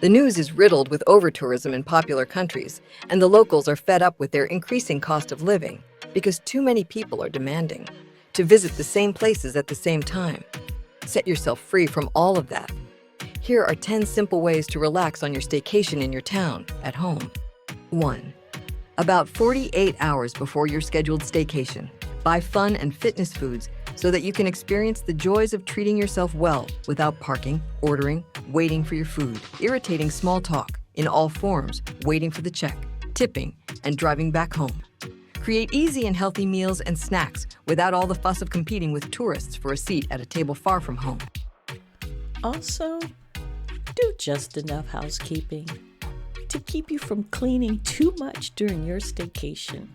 The news is riddled with overtourism in popular countries, and the locals are fed up with their increasing cost of living because too many people are demanding to visit the same places at the same time. Set yourself free from all of that. Here are 10 simple ways to relax on your staycation in your town, at home. 1. About 48 hours before your scheduled staycation, buy fun and fitness foods so that you can experience the joys of treating yourself well without parking, ordering, waiting for your food, irritating small talk in all forms, waiting for the check, tipping, and driving back home. Create easy and healthy meals and snacks without all the fuss of competing with tourists for a seat at a table far from home. Also, do just enough housekeeping to keep you from cleaning too much during your staycation.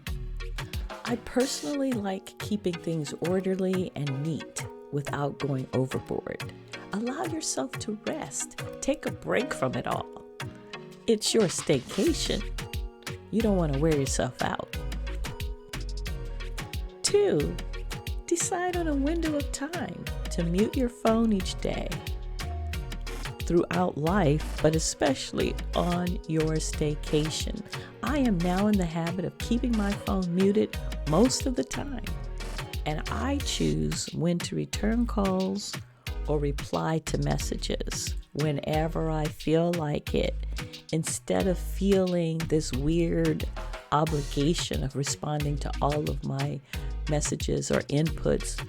I personally like keeping things orderly and neat without going overboard. Allow yourself to rest. Take a break from it all. It's your staycation. You don't want to wear yourself out. 2. Decide on a window of time to mute your phone each day. Throughout life, but especially on your staycation. I am now in the habit of keeping my phone muted most of the time, and I choose when to return calls or reply to messages whenever I feel like it, instead of feeling this weird obligation of responding to all of my messages or inputs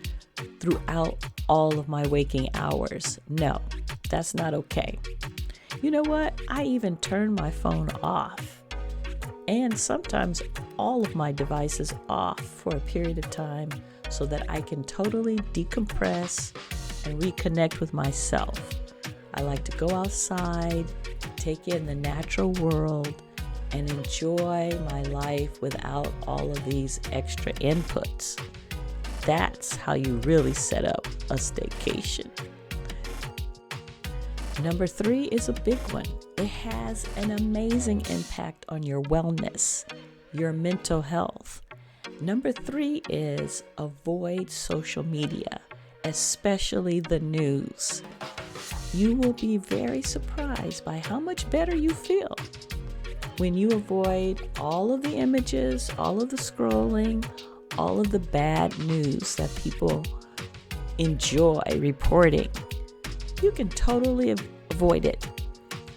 throughout all of my waking hours. No, that's not okay. You know what? I even turn my phone off, and sometimes all of my devices off for a period of time so that I can totally decompress and reconnect with myself. I like to go outside, take in the natural world, and enjoy my life without all of these extra inputs. That's how you really set up a staycation. Number 3 is a big one. It has an amazing impact on your wellness, your mental health. Number 3 is avoid social media, especially the news. You will be very surprised by how much better you feel when you avoid all of the images, all of the scrolling, all of the bad news that people enjoy reporting. You can totally avoid it.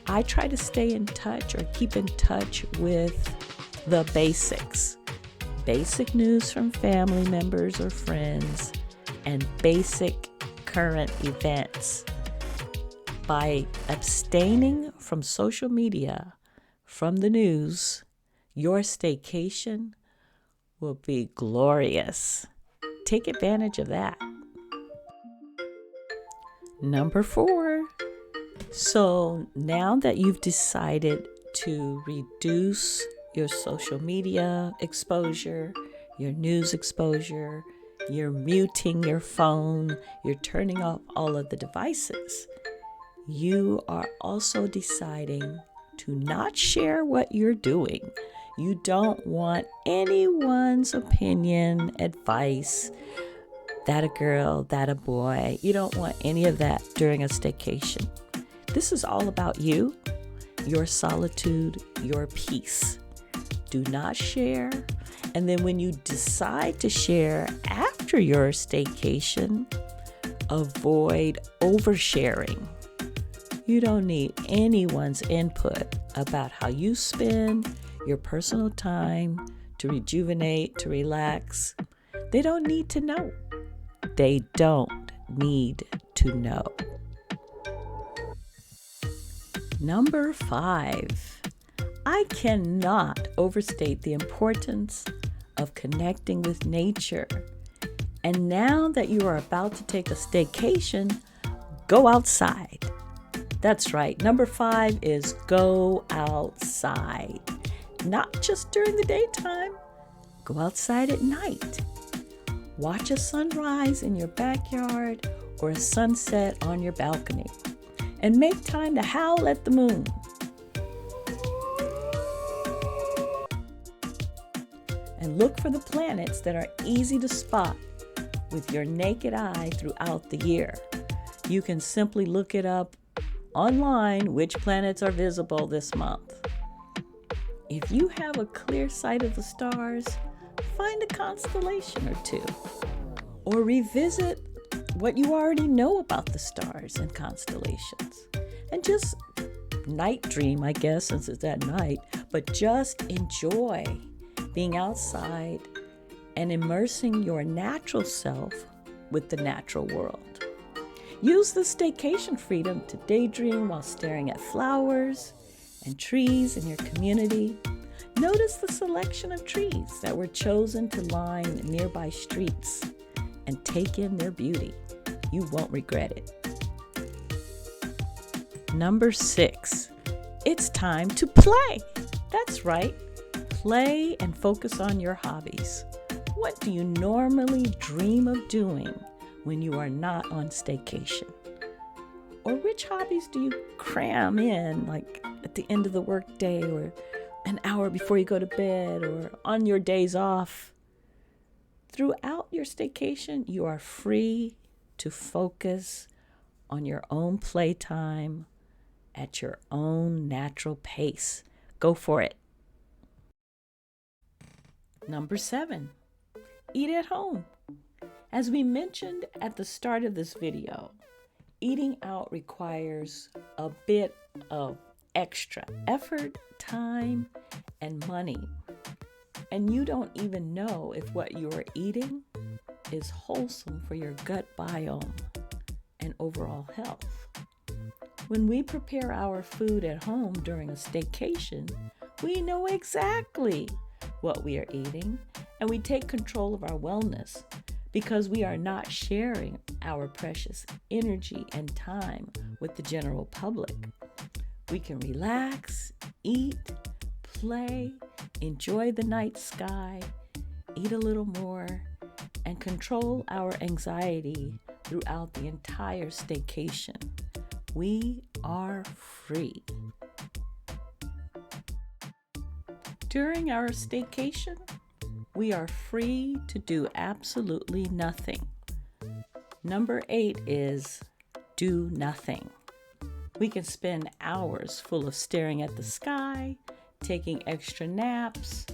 I try to stay in touch or keep in touch with the basics. Basic news from family members or friends, and basic current events. By abstaining from social media, from the news, your staycation will be glorious. Take advantage of that. Number 4. So now that you've decided to reduce your social media exposure, your news exposure, you're muting your phone, you're turning off all of the devices, you are also deciding to not share what you're doing. You don't want anyone's opinion, advice, that a girl, that a boy. You don't want any of that during a staycation. This is all about you, your solitude, your peace. Do not share. And then when you decide to share after your staycation, avoid oversharing. You don't need anyone's input about how you spend your personal time to rejuvenate, to relax. They don't need to know. They don't need to know. Number 5, I cannot overstate the importance of connecting with nature. And now that you are about to take a staycation, go outside. That's right. Number 5 is go outside. Not just during the daytime. Go outside at night. Watch a sunrise in your backyard or a sunset on your balcony. And make time to howl at the moon. And look for the planets that are easy to spot with your naked eye throughout the year. You can simply look it up online which planets are visible this month. If you have a clear sight of the stars, find a constellation or two, or revisit what you already know about the stars and constellations, and just night dream, I guess, since it's at night, but just enjoy being outside and immersing your natural self with the natural world. Use the staycation freedom to daydream while staring at flowers and trees in your community. Notice the selection of trees that were chosen to line nearby streets and take in their beauty. You won't regret it. Number 6, it's time to play. That's right, play and focus on your hobbies. What do you normally dream of doing when you are not on staycation? Or which hobbies do you cram in, like at the end of the workday or an hour before you go to bed or on your days off? Throughout your staycation, you are free to focus on your own playtime at your own natural pace. Go for it. Number 7, eat at home. As we mentioned at the start of this video, eating out requires a bit of extra effort, time, and money. And you don't even know if what you are eating is wholesome for your gut biome and overall health. When we prepare our food at home during a staycation, we know exactly what we are eating, and we take control of our wellness because we are not sharing our precious energy and time with the general public. We can relax, eat, play, enjoy the night sky, eat a little more, and control our anxiety throughout the entire staycation. We are free. During our staycation, we are free to do absolutely nothing. Number 8 is do nothing. We can spend hours full of staring at the sky, taking extra naps,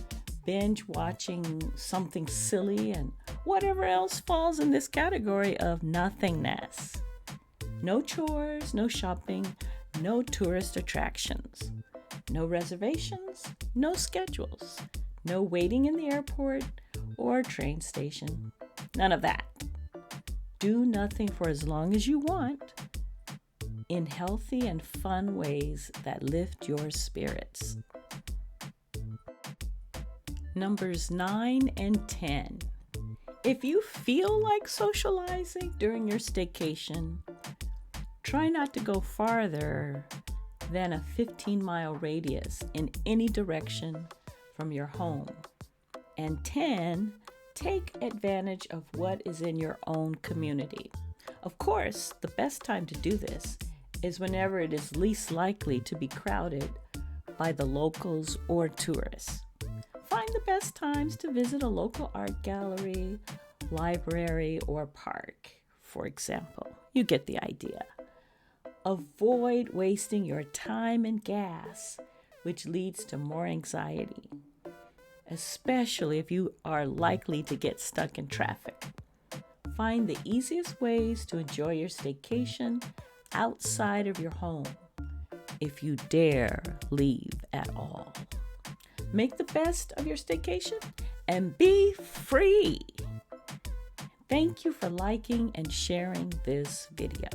binge watching something silly, and whatever else falls in this category of nothingness. No chores, no shopping, no tourist attractions, no reservations, no schedules, no waiting in the airport or train station. None of that. Do nothing for as long as you want in healthy and fun ways that lift your spirits. Numbers 9 and 10. If you feel like socializing during your staycation, try not to go farther than a 15-mile radius in any direction from your home. And 10, take advantage of what is in your own community. Of course, the best time to do this is whenever it is least likely to be crowded by the locals or tourists. Find the best times to visit a local art gallery, library, or park, for example. You get the idea. Avoid wasting your time and gas, which leads to more anxiety, especially if you are likely to get stuck in traffic. Find the easiest ways to enjoy your staycation outside of your home, if you dare leave at all. Make the best of your staycation and be free. Thank you for liking and sharing this video.